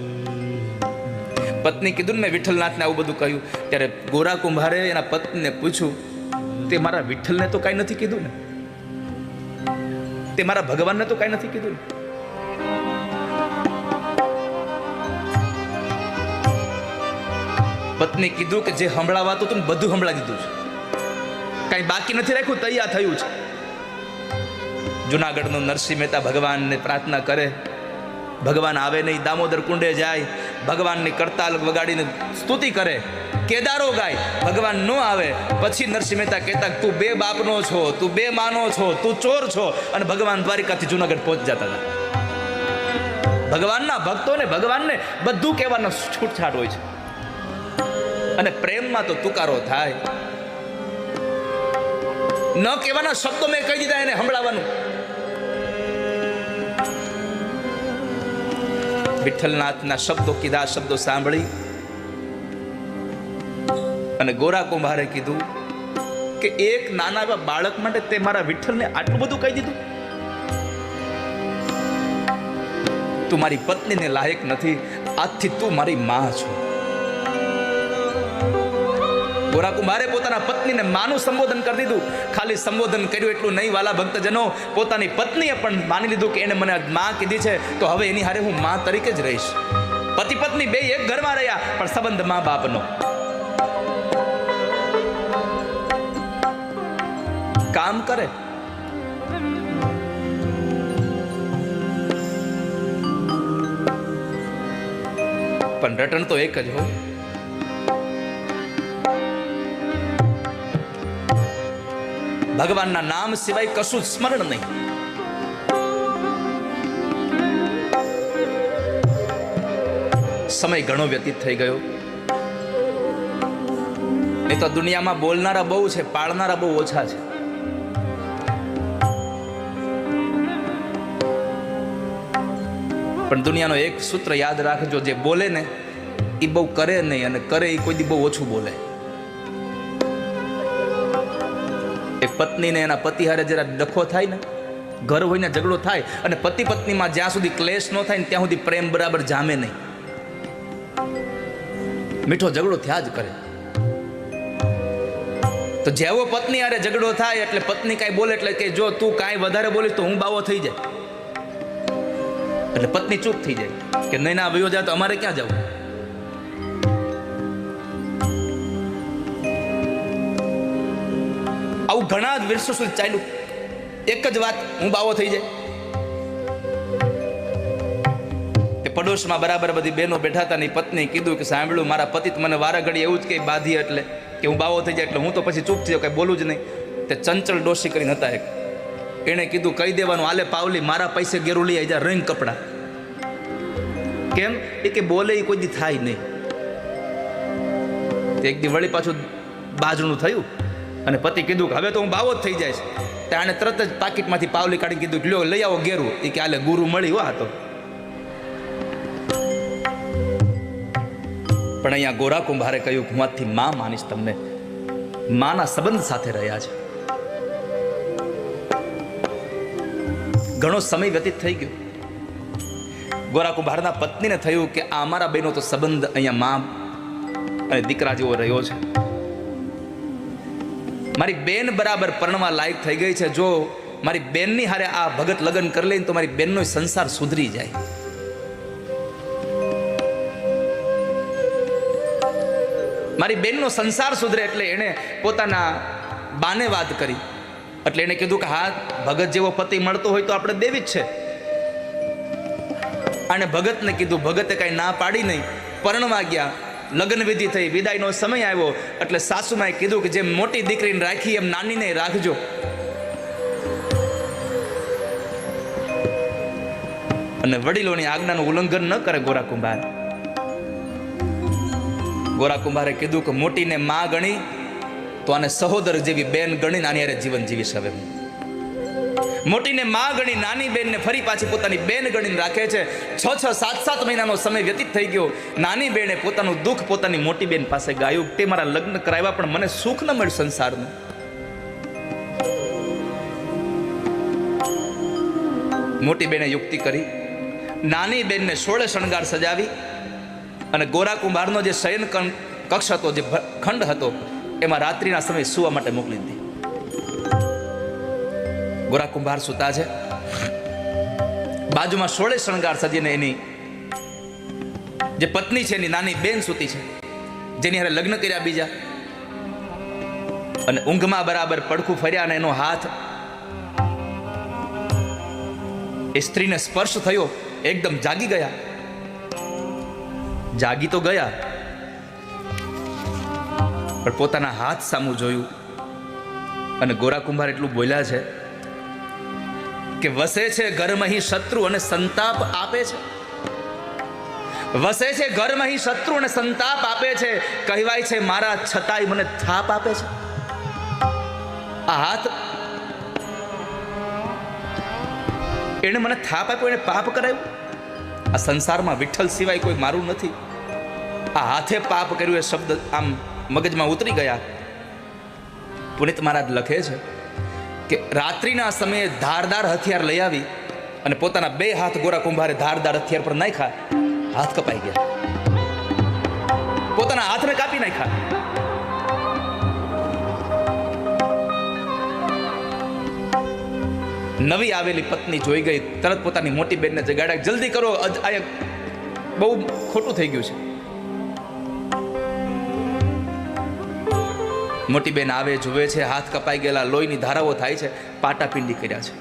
પત્ની કીધું ને મેં વિઠ્ઠલનાથને આવું બધું કહ્યું, ત્યારે ગોરા કુંભારે એના પત્નીને પૂછ્યું, તે મારા વિઠ્ઠલને તો કાંઈ નથી કીધું ને, તે મારા ભગવાનને તો કાંઈ નથી કીધું ને. પત્ની કીધું કે જે સંભળાવાતું હતું ને બધું સંભળાવી દીધું છે, કાંઈ બાકી નથી રાખ્યું, તૈયાર થયું છે. જુનાગઢનો નરસિંહ મહેતા ભગવાનને પ્રાર્થના કરે, ભગવાન આવે નહીં. દામોદર કુંડે જાય, ભગવાનની કરતાલ વગાડીને સ્તુતિ કરે. કેદારો ગાય, ભગવાન ન આવે પછી નરસિંહ મહેતા કહેતા તું બે બાપનો છો, તું બે માનો છો, તું ચોર છો, અને ભગવાન દ્વારિકાથી જુનાગઢ પહોંચી જતા હતા. ભગવાનના ભક્તોને ભગવાનને બધું કહેવાનો છૂટછાટ હોય છે, અને પ્રેમમાં તો તુકારો થાય. ન કહેવાના શબ્દો મેં કહી દીધા, એને સંભળાવવાનું. વિઠ્ઠલનાથના શબ્દો કીધા, શબ્દો સાંભળી અને ગોરા કુંભારે કીધું કે એક નાના એવા બાળક માટે તે મારા વિઠ્ઠલને આટલું બધું કહી દીધું? તું મારી પત્નીને લાયક નથી, આજથી તું મારી માં છો. ગોરા કુંભારે પોતાના પત્નીને માનું સંબોધન કરી દીધું. ખાલી સંબોધન કર્યું એટલું નહીં વાલા ભક્તજનો, પોતાની પત્નીએ પણ માની લીધું કે એને મને માં કીધી છે તો હવે એની હારે હું માં તરીકે જ રહીશ. પતિ પત્ની બે એક ઘરમાં રહ્યા, પણ સંબંધ માં બાપનો. કામ કરે પણ રટણ તો એક જ હોય. ભગવાનના નામ સિવાય કશું સ્મરણ નહીં. સમય ઘણો વ્યતીત થઈ ગયો. એ તો દુનિયામાં બોલનારા બહુ છે, પાળનારા બહુ ઓછા છે. પણ દુનિયાનો એક સૂત્ર યાદ રાખજો, જે બોલે ને એ બહુ કરે નહીં, અને કરે એ કોઈ દી બહુ ઓછું બોલે. એક પત્નીને એના પતિ હારે જરા ડખો થાય ને, ઘર હોય ને ઝઘડો થાય, અને પતિ પત્નીમાં જ્યાં સુધી ક્લેશ ન થાય ને ત્યાં સુધી પ્રેમ બરાબર જામે નહીં. મીઠો ઝઘડો થયા જ કરે. તો જેવો પત્ની હારે ઝઘડો થાય એટલે પત્ની કાંઈ બોલે એટલે કે જો તું કાંઈ વધારે બોલીશ તો હું બાવો થઈ જાય. એટલે પત્ની ચૂપ થઈ જાય કે નહીં ના વયો જાય તો અમારે ક્યાં જવું. આવું ઘણા જ વર્ષો સુધી ચાલ્યું. એક જ વાત, હું બાવો થઈ જાય. તે પડોશમાં બરાબર બધી બહેનો બેઠા હતા ને પત્ની કીધું કે સાંભળ્યું મારા પતિ મને વારા ઘડી એવું જ કે બાંધી એટલે કે હું બાવો થઈ જાય, એટલે હું તો પછી ચૂપ થઈ જાઉં, કઈ બોલું જ નહીં. તે ચંચળ ડોશી કરીને હતા એક, એણે કીધું કહી દેવાનું, આલે પાવલી મારા પૈસે ગેરું લઈ આવી રંગ કપડા. કેમ? એ કે બોલે એ કોઈ દી થાય નહીં. એક દી વળી પાછું બાજણું થયું અને પતિ કીધું કે હવે તો હું બાવો જ થઈ જાય. ત્યાં તરત જ પાકીટમાંથી પાવલી કાઢી કીધું કે લ્યો લઈ આવો ગેરું. એ કે આલે ગુરુ મળી હો. તો પણ અહીંયા ગોરા કુંભારે કહ્યું હું આજથી માં માનીશ તમને. માના સંબંધ સાથે રહ્યા છે. ઘણો સમય વ્યતીત થઈ ગયો. ગોરા કુંભારના પત્નીને થયું કે આ અમારા બેનો તો સંબંધ અહીંયા માં અને દીકરા જેવો રહ્યો છે. મારી બેન બરાબર પરણવા લાયક થઈ ગઈ છે. જો મારી બેનની હારે આ ભગત લગ્ન કરી લઈને તો મારી બેનનો સંસાર સુધરી જાય. મારી બેનનો સંસાર સુધરે એટલે એણે પોતાના બાને વાત કરી. એટલે એણે કીધું કે હા, ભગત જેવો પતિ મળતો હોય તો આપણે દેવી જ છે. અને ભગતને કીધું, ભગતે કાંઈ ના પાડી નહીં. પરણવા ગયા, લગ્ન વિધિ થઈ, વિદાયનો સમય આવ્યો એટલે સાસુમાએ કીધું કે જેમ મોટી દીકરીને રાખી એમ નાનીને રાખજો. અને વડીલોની આજ્ઞાનું ઉલ્લંઘન ન કરે ગોરા કુંભાર. ગોરા કુંભારે કીધું કે મોટીને માં ગણી તો આને સહોદર જેવી બેન ગણી નાની હારે જીવન જીવીશ. હવે મોટીને માં ગણી નાની બેનને ફરી પાછી પોતાની બેન ગણીને રાખે છે. 6-6, 7-7 મહિનાનો સમય વ્યતીત થઈ ગયો. નાની બેને પોતાનું દુઃખ પોતાની મોટી બેન પાસે ગાયું. તે મારા લગ્ન કરાવ્યા પણ મને સુખ ન મળ્યું સંસારનું. મોટી બેને યુક્તિ કરી, નાની બેનને 16 શણગાર સજાવી અને ગોરા કુંભારનો જે શયન કક્ષ હતો, જે ખંડ હતો, એમાં રાત્રિના સમયે સુવા માટે મોકલી દીધી. ગોરા કુંભાર સૂતા છે, બાજુમાં 16 શણગાર સજીને એની જે પત્ની છે એની નાની બેન સૂતી છે, જેની હારે લગ્ન કર્યા બીજા. અને ઊંઘમાં બરાબર પડખું ફર્યા અને એનો હાથ એ સ્ત્રીને સ્પર્શ થયો. એકદમ જાગી ગયા. જાગી તો ગયા પણ પોતાના હાથ સામું જોયું અને ગોરા કુંભાર એટલું બોલ્યા છે કે વસે છે ઘરમાં અહીં શત્રુ અને સંતાપ આપે છે. વસે છે ઘરમાં અહીં શત્રુ અને સંતાપ આપે છે. કહેવાય છે મારા છતાંય મને થાપ આપે છે. આ હાથ એને મને થાપ આપ્યો, એને પાપ કરાયું. આ સંસારમાં વિઠ્ઠલ સિવાય કોઈ મારું નથી. આ હાથે પાપ કર્યું એ શબ્દ આમ મગજમાં ઉતરી ગયા. પુનિત મહારાજ લખે છે કે રાત્રિના સમયે ધારદાર હથિયાર લઈ આવી અને પોતાના બે હાથ ગોરા કુંભારે ધારદાર હથિયાર પર નાખ્યા. હાથ કપાઈ ગયા. પોતાના હાથને કાપી નાખ્યા. નવી આવેલી પત્ની જોઈ ગઈ, તરત પોતાની મોટી બેનને જગાડ્યા, જલ્દી કરો, આ બહુ ખોટું થઈ ગયું છે. મોટી બેન આવે, જુએ છે હાથ કપાઈ ગયેલા, લોહીની ધારાઓ થાય છે, પાટાપિંડી કર્યા છે.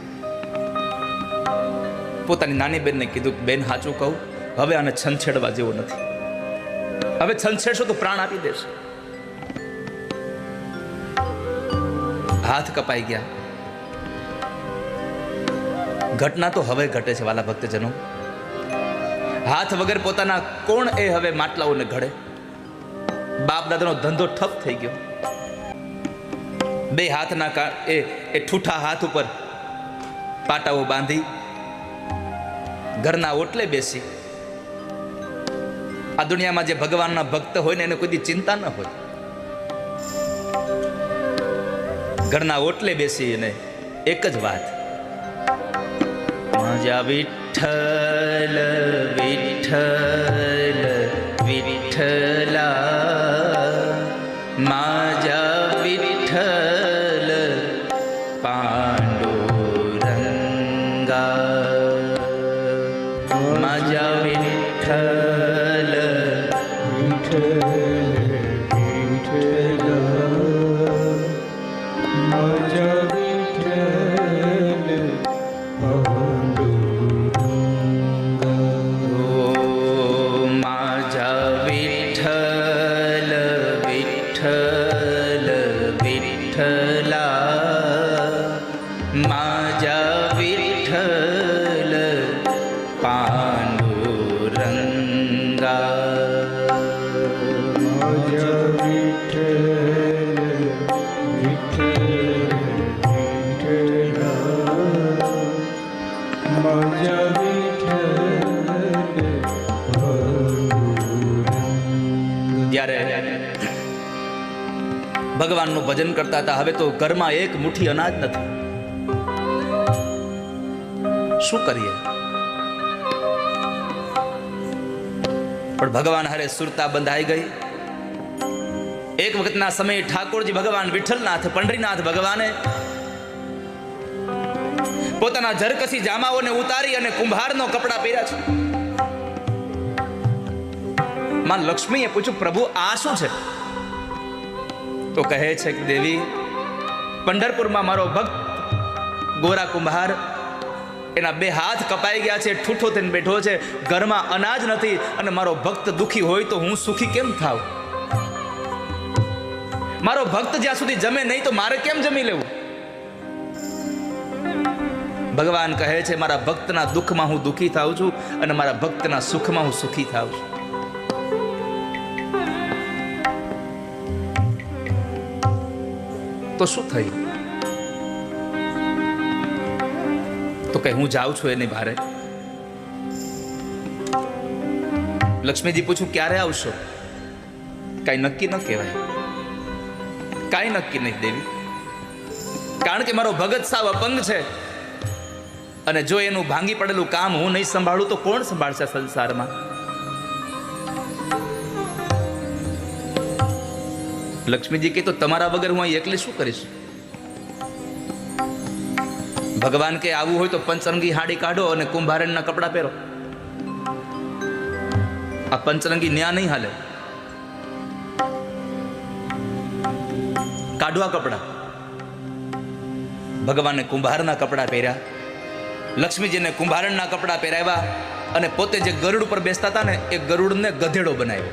પોતાની નાની બેનને કીધું, બેન સાચું કહું, હવે આને છંછેડવા જેવો નથી. હવે છંછેડશો તો પ્રાણ આપી દેશે. હાથ કપાઈ ગયા. ઘટના તો હવે ઘટે છે વાલા ભક્તજનો. હાથ વગર પોતાના કોણ એ હવે માટલાઓને ઘડે? બાપ દાદાનો ધંધો ઠપ થઈ ગયો. બે હાથના એ ઠૂઠા હાથ ઉપર પાટાઓ બાંધી ઘરના ઓટલે બેસી. આ દુનિયામાં જે ભગવાનના ભક્ત હોય ને એને કોઈ ચિંતા ન હોય. ઘરના ઓટલે બેસી અને એક જ વાત, માજા વિઠ્ઠલ વિઠ્ઠલ વિઠ્ઠલા, માજા વિઠ્ઠલ પાંડુરંગા, માજા વિઠ્ઠલ વિઠ્ઠલ વિઠ્ઠલા, માજા વિઠ્ઠલ પાંડુરંગા. ઓ માજા વિઠ્ઠલ વિઠ્ઠલ વિઠ્ઠલા, માજા વિઠ્ઠલ પાંડુરંગા. માજા વિઠ્ઠલ વિઠ્ઠલ વિઠ્ઠલા, માજા વિઠ્ઠલ પાંડુરંગા. ત્યારે ભગવાનનું ભજન કરતા હતા. હવે તો ઘરમાં એક મુઠ્ઠી અનાજ નથી. શું કરીએ? પણ ભગવાન હારે સુરતા બંધાઈ ગઈ. એક વખતના સમયે ઠાકોરજી ભગવાન વિઠ્ઠલનાથ પંડરીનાથ ભગવાને પોતાના ઝરકસી જામાઓને ઉતારી અને કુંભારનો કપડા પહેર્યા છે. માં લક્ષ્મીએ પૂછ્યું, પ્રભુ આ શું છે? તો કહે છે કે દેવી, પંઢરપુરમાં મારો ભક્ત ગોરા કુંભાર, એના બે હાથ કપાઈ ગયા છે, ઠૂઠો થઈને બેઠો છે, ઘરમાં અનાજ નથી, અને મારો ભક્ત દુખી હોય તો હું સુખી કેમ થાવ? મારો ભક્ત જ્યાં સુધી જમે નહીં તો મારે કેમ જમી લેવું? ભગવાન કહે છે, મારા ભક્તના દુઃખમાં હું દુખી થાઉં છું અને મારા ભક્તના સુખમાં હું સુખી થાઉં છું. તો શું થયું? તો કે હું જાઉં છું એની ભારે. લક્ષ્મીજી પૂછું, ક્યારે આવશો? કાંઈ નક્કી ન કહેવાય. કાંઈ નક્કી નહીં દેવી, કારણ કે મારો ભગત સાવ અપંગ છે, અને જો એનું ભાંગી પડેલું કામ હું નહીં સંભાળું તો કોણ સંભાળશે સંસારમાં? લક્ષ્મીજી કે, તો તમારા વગર હું અહીં એકલી શું કરીશ? ભગવાન કે આવું હોય તો પંચરંગી હાડી કાઢો અને કુંભારણના કપડા પહેરો. આ પંચરંગી ન્યા નહીં હાલે. કાઢવા કપડા. ભગવાને કુંભારના કપડા પહેર્યા, લક્ષ્મીજીને કુંભારણના કપડા પહેરાવ્યા, અને પોતે જે ગરુડ ઉપર બેસતા હતા ને એ ગરુડને ગધેડો બનાવ્યો.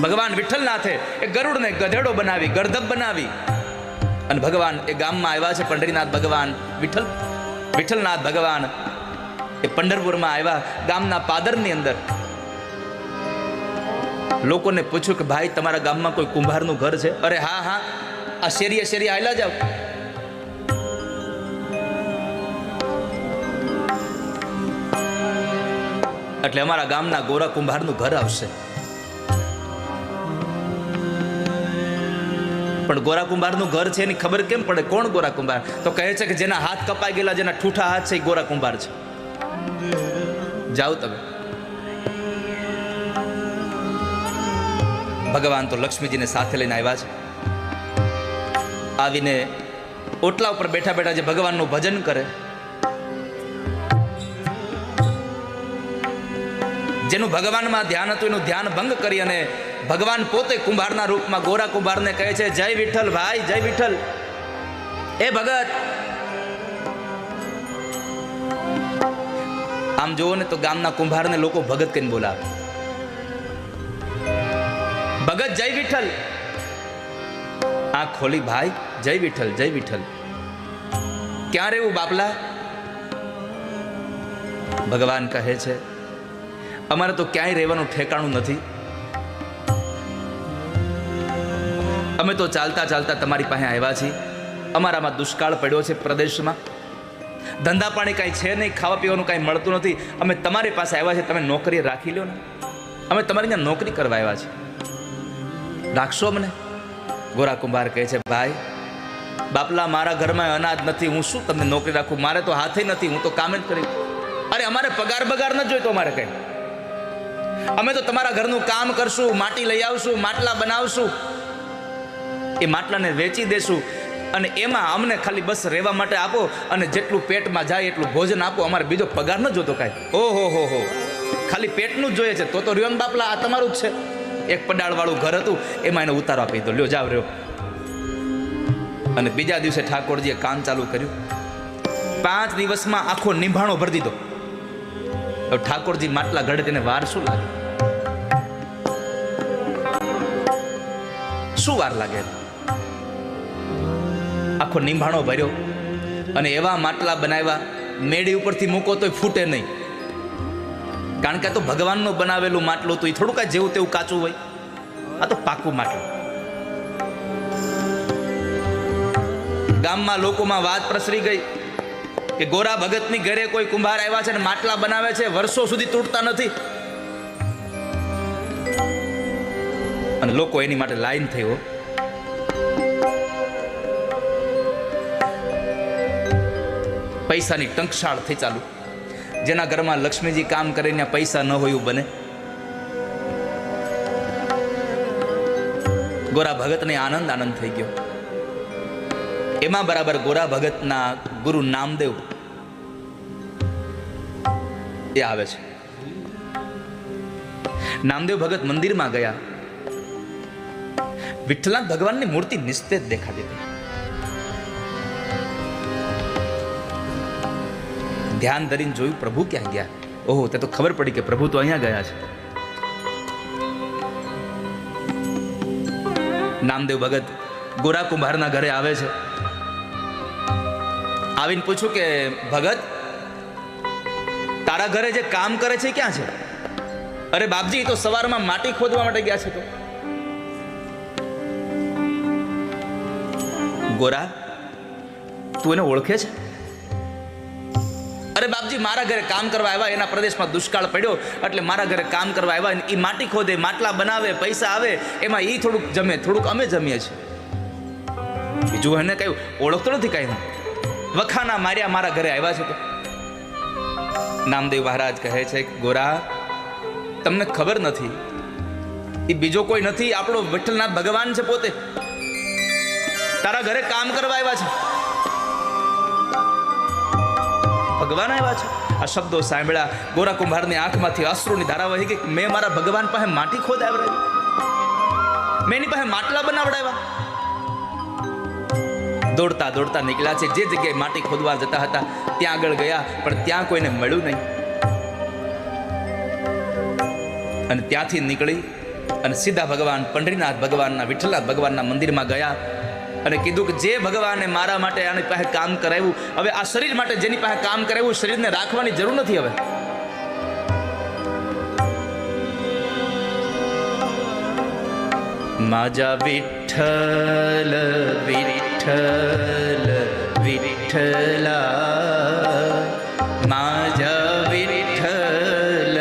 ભગવાન વિઠ્ઠલનાથે એ ગરુડને ગધેડો બનાવી, ગર્ધબ બનાવી અને ભગવાન એ ગામમાં આવ્યા છે. પંઢરીનાથ ભગવાન વિઠ્ઠલનાથ ભગવાન એ પંઢરપુરમાં આવ્યા. ગામના પાદરની અંદર લોકોને પૂછ્યું કે ભાઈ તમારા ગામમાં કોઈ કુંભારનું ઘર છે? અરે હા હા, આ શેરીએ શેરીએ આયલા જાવ. એટલે અમારા ગામના ગોરા કુંભારનું ઘર આવશે. પણ ગોરા કુંભારનું ઘર છે એની ખબર કેમ પડે? કોણ ગોરા કુંભાર? તો કહે છે કે જેના હાથ કપાઈ ગયેલા, જેના ઠૂઠા હાથ છે એ ગોરા કુંભાર છે. જાઓ તમે. ભગવાન તો લક્ષ્મીજીને સાથે લઈને આવ્યા છે. આવીને ઓટલા ઉપર બેઠા બેઠા જે ભગવાનનું ભજન કરે, જેનું ભગવાનમાં ધ્યાન હતું એનું ધ્યાન ભંગ કરી અને ભગવાન પોતે કુંભારના રૂપમાં ગોરા કુંભારને કહે છે, જય વિઠ્ઠલ ભાઈ, જય વિઠ્ઠલ. એ ભગત, આમ જોવો ને તો ગામના કુંભારને લોકો ભગત કહીને બોલાવે. ભગત જય વિઠ્ઠલ. આંખ ખોલી ભાઈ, જય વિઠ્ઠલ, જય વિઠ્ઠલ. ક્યાં રહેવું બાપલા? ભગવાન કહે છે, અમારે તો ક્યાંય રહેવાનું ઠેકાણું નથી. અમે તો ચાલતા ચાલતા તમારી પાસે આવ્યા છીએ. અમારામાં દુષ્કાળ પડ્યો છે પ્રદેશમાં, ધંધા પાણી કાંઈ છે નહીં, ખાવા પીવાનું કાંઈ મળતું નથી. અમે તમારી પાસે આવ્યા છીએ, તમે નોકરી રાખી લો ને. અમે તમારી ત્યાં નોકરી કરવા આવ્યા છીએ, રાખશો અમને? ગોરા કુંભાર કહે છે, ભાઈ બાપલા, મારા ઘરમાં અનાજ નથી, હું શું તમને નોકરી રાખું? મારે તો હાથે નથી, હું તો કામ જ કરી. અરે અમારે પગાર બગાર ન જોઈતો, અમારે કઈ. અમે તો તમારા ઘરનું કામ કરશું, માટી લઈ આવશું, માટલા બનાવશું, એ માટલાને વેચી દેશું અને એમાં અમને ખાલી બસ રહેવા માટે આપો અને જેટલું પેટમાં જાય એટલું ભોજન આપો. અમારે બીજો પગાર ન જોતો કાંઈ. ઓહો હો હો, ખાલી પેટનું જ જોઈએ છે. તો રહ્યો ને બાપલા, આ તમારું જ છે. એક પડાળવાળું ઘર હતું, એમાં એને ઉતારો આપી દો, લ્યો જાવ રહ્યો. અને બીજા દિવસે ઠાકોરજીએ કામ ચાલુ કર્યું. 5 દિવસમાં આખો નિભાણો ભરી દીધો. હવે ઠાકોરજી માટલા ઘડે તેને વાર શું લાગે? શું વાર લાગે? આખો નિભાણો ભર્યો અને એવા માટલા બનાવ્યા, મેડી ઉપરથી મૂકો તોય ફૂટે નહીં. કારણ કે આ તો ભગવાનનું બનાવેલું માટલું હતું, એ થોડું કાંઈ જેવું તેવું કાચું હોય. આ તો પાકું માટલું. ગામમાં લોકોમાં વાત પ્રસરી ગઈ કે ગોરા ભગતની ઘરે કોઈ કુંભાર આવ્યા છે અને માટલા બનાવે છે, વર્ષો સુધી તૂટતા નથી. અને લોકો એની માટે લાઈન થયો. પૈસાની ટંકશાળ થઈ ચાલુ. જેના ઘરમાં લક્ષ્મીજી કામ કરીને પૈસા ન હોય એવું બને. ગોરા ભગતને આનંદ થઈ ગયો. એમાં બરાબર ગોરા ભગતના ગુરુ નામદેવ એ આવે છે. નામદેવ ભગત મંદિરમાં ગયા. વિઠ્ઠલનાથ ભગવાનની મૂર્તિ નિસ્તેજ દેખાતી હતી. ધ્યાન ધરીને જોયું, પ્રભુ ક્યાં ગયા? ઓહો, તે તો ખબર પડી કે પ્રભુ તો અહીંયા ગયા છે. નામદેવ ભગત ગોરા કુંભારના ઘરે આવે છે. આવીને પૂછ્યું કે ભગત, તારા ઘરે જે કામ કરે છે ક્યાં છે? અરે બાપજી, તો સવારમાં માટી ખોદવા માટે ગયા છે. તો ગોરા, તું એને ઓળખે છે? અરે બાપજી, મારા ઘરે કામ કરવા આવ્યા, એના પ્રદેશમાં દુષ્કાળ પડ્યો એટલે મારા ઘરે કામ કરવા આવ્યા. એ માટી ખોદે, માટલા બનાવે, પૈસા આવે, એમાં એ થોડુંક જમે, થોડુંક અમે જમીએ છીએ. બીજું એને કઈ ઓળખતો નથી કઈ. વખાના માર્યા, મારા ઘરે આવ્યા છે. તો નામદેવ મહારાજ કહે છે, ગોરા, તમને ખબર નથી, એ બીજો કોઈ નથી, આપણો વિઠ્ઠલનાથ ભગવાન છે પોતે. તારા ઘરે કામ કરવા આવ્યા છે. ભગવાન આવ્યા છે. આ શબ્દો સાંભળ્યા, ગોરા કુંભારની આંખમાંથી અશ્રુની ધારા વહી ગઈ. મેં મારા ભગવાન પાસે માટી ખોદાવડાવી, મેં એની પાસે માટલા બનાવડાવ્યા. દોડતા દોડતા નીકળ્યા છે. જે જગ્યાએ માટી ખોદવા જતા હતા ત્યાં આગળ ગયા, પણ ત્યાં કોઈને મળ્યું નહીં. અને ત્યાંથી નીકળી અને સીધા ભગવાન પંઢરીનાથ ભગવાનના વિઠ્ઠલનાથ ભગવાનના મંદિરમાં ગયા અને કીધું કે જે ભગવાને મારા માટે આની પાસે કામ કરાવ્યું, હવે આ શરીર માટે જેની પાસે કામ કરાવ્યું, શરીરને રાખવાની જરૂર નથી. હવે માજા વિઠ્ઠલ વિઠ્ઠલ વિઠ્ઠલા, માજા વિઠ્ઠલ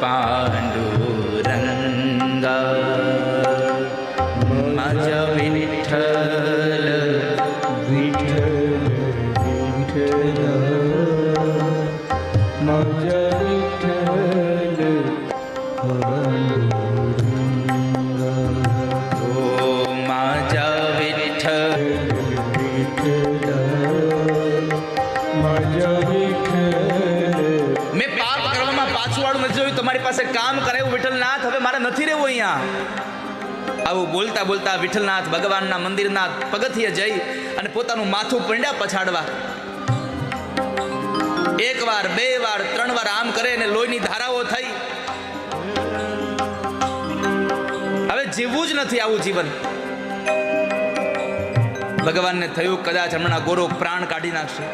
પાંડુરંગા, માજા વિઠ્ઠલ વિઠ્ઠલ વિઠ્ઠલ માજા વિઠ્ઠલ પાંડુરંગા. ઓ માજા વિઠ્ઠલ માજા વિઠ્ઠલ. મેં પાપ કરવામાં પાછું વાળું નથી જોયું. તમારી પાસે કામ કરાયું વિઠ્ઠલનાથ, હવે મારે નથી રહેવું અહીંયા. આવું બોલતા બોલતા વિઠ્ઠલનાથ ભગવાનના મંદિરના પગથિયે જઈ અને પોતાનું માથું પંડ્યા પછાડવા. એક વાર, બે વાર, ત્રણ વાર આમ કરે અને લોહીની ધારાઓ થઈ. હવે જીવવું જ નથી આવું જીવન. ભગવાનને થયું કદાચ હમણાં ગોરો પ્રાણ કાઢી નાખશે.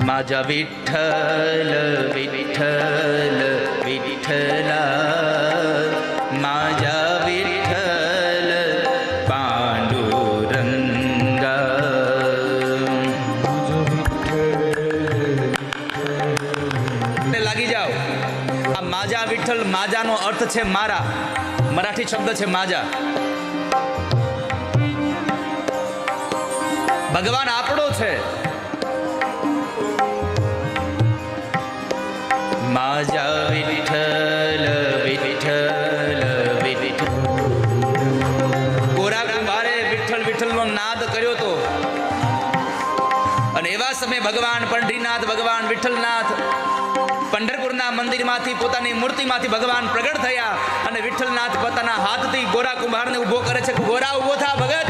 માજા વિઠ્ઠલ વિઠ્ઠલ વિઠ્ઠલા, માજા વિઠ્ઠલ પાંડુરંગા. લાગી જાઓ. આ માજા વિઠ્ઠલ, માજાનો અર્થ છે મારા. મરાઠી શબ્દ છે માજા. ભગવાન આપણો છે. માજા વિઠ્ઠલ વિઠ્ઠલ વિઠ્ઠલ. ગોરા કુંભારે વિઠ્ઠલ વિઠ્ઠલનો નાદ કર્યો તો, અને એવા સમયે ભગવાન પંઢરીનાથ ભગવાન વિઠ્ઠલનાથ પંઢરપુરના મંદિરમાંથી પોતાની મૂર્તિમાંથી ભગવાન પ્રગટ થયા અને વિઠ્ઠલનાથ પોતાના હાથથી ગોરા કુંભારને ઊભો કરે છે. ગોરા ઊભો થા ભગત.